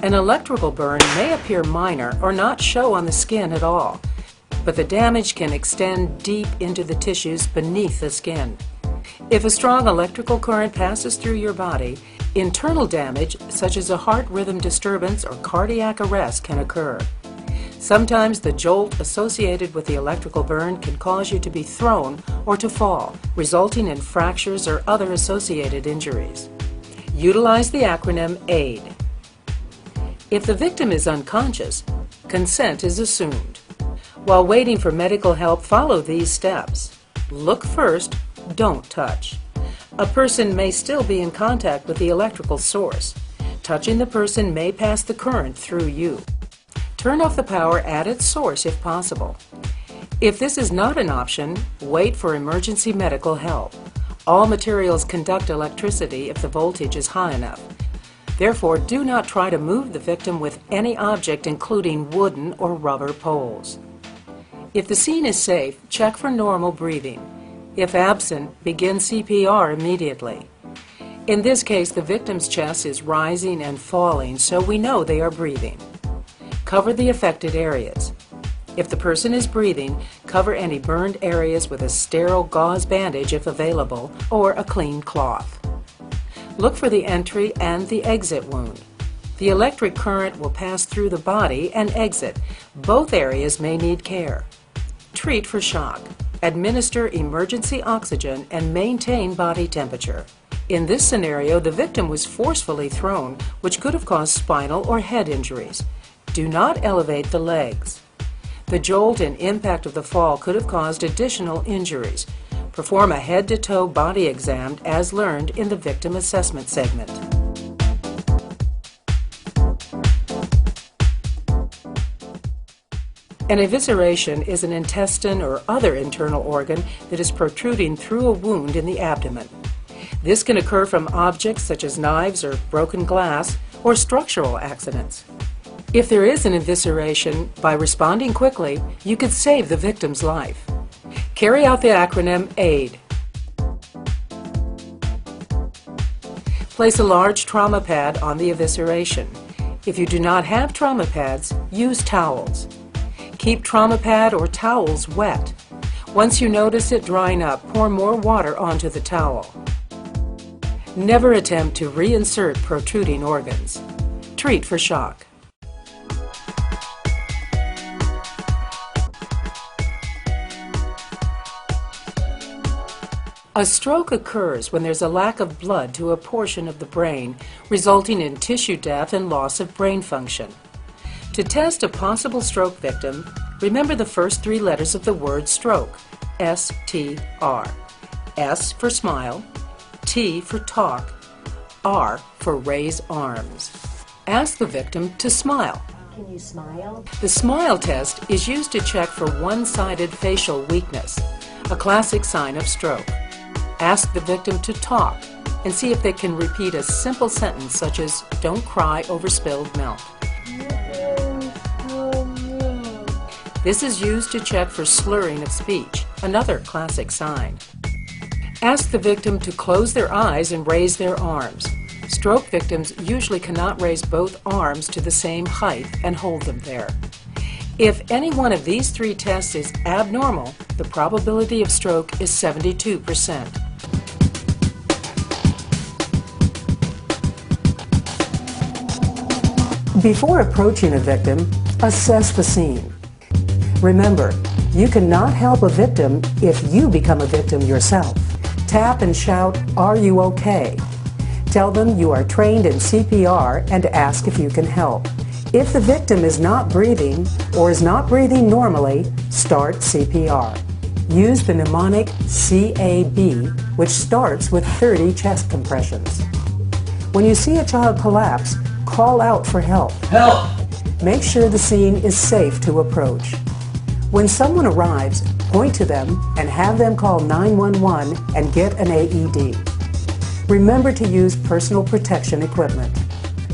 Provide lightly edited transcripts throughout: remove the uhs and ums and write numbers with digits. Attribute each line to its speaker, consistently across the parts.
Speaker 1: An electrical burn may appear minor or not show on the skin at all, but the damage can extend deep into the tissues beneath the skin. If a strong electrical current passes through your body, internal damage such as a heart rhythm disturbance or cardiac arrest can occur. Sometimes the jolt associated with the electrical burn can cause you to be thrown or to fall, resulting in fractures or other associated injuries. Utilize the acronym AID. If the victim is unconscious, consent is assumed. While waiting for medical help, follow these steps. Look first, don't touch. A person may still be in contact with the electrical source. Touching the person may pass the current through you. Turn off the power at its source if possible. If this is not an option, wait for emergency medical help. All materials conduct electricity if the voltage is high enough. Therefore, do not try to move the victim with any object including wooden or rubber poles. If the scene is safe, check for normal breathing. If absent, begin CPR immediately. In this case, the victim's chest is rising and falling, so we know they are breathing. Cover the affected areas. If the person is breathing, cover any burned areas with a sterile gauze bandage if available, or a clean cloth. Look for the entry and the exit wound. The electric current will pass through the body and exit. Both areas may need care. Treat for shock. Administer emergency oxygen and maintain body temperature. In this scenario, the victim was forcefully thrown, which could have caused spinal or head injuries. Do not elevate the legs. The jolt and impact of the fall could have caused additional injuries. Perform a head-to-toe body exam as learned in the victim assessment segment. An evisceration is an intestine or other internal organ that is protruding through a wound in the abdomen. This can occur from objects such as knives or broken glass or structural accidents. If there is an evisceration, by responding quickly, you could save the victim's life. Carry out the acronym AID. Place a large trauma pad on the evisceration. If you do not have trauma pads, use towels. Keep trauma pad or towels wet. Once you notice it drying up, pour more water onto the towel. Never attempt to reinsert protruding organs. Treat for shock. A stroke occurs when there's a lack of blood to a portion of the brain, resulting in tissue death and loss of brain function. To test a possible stroke victim, remember the first three letters of the word stroke, S-T-R. S for smile, T for talk, R for raise arms. Ask the victim to smile.
Speaker 2: Can you smile?
Speaker 1: The smile test is used to check for one-sided facial weakness, a classic sign of stroke. Ask the victim to talk and see if they can repeat a simple sentence such as, "Don't cry over spilled milk." This is used to check for slurring of speech, another classic sign. Ask the victim to close their eyes and raise their arms. Stroke victims usually cannot raise both arms to the same height and hold them there. If any one of these three tests is abnormal, the probability of stroke is 72%. Before approaching a victim, assess the scene. Remember, you cannot help a victim if you become a victim yourself. Tap and shout, "Are you okay?" Tell them you are trained in CPR and ask if you can help. If the victim is not breathing or is not breathing normally, start CPR. Use the mnemonic CAB, which starts with 30 chest compressions. When you see a child collapse, call out for help.
Speaker 3: Help!
Speaker 1: Make sure the scene is safe to approach. When someone arrives, point to them and have them call 911 and get an AED. Remember to use personal protection equipment.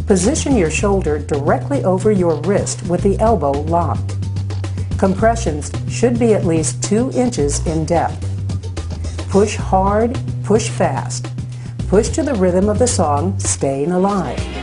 Speaker 1: Position your shoulder directly over your wrist with the elbow locked. Compressions should be at least 2 inches in depth. Push hard, push fast. Push to the rhythm of the song, "Staying Alive."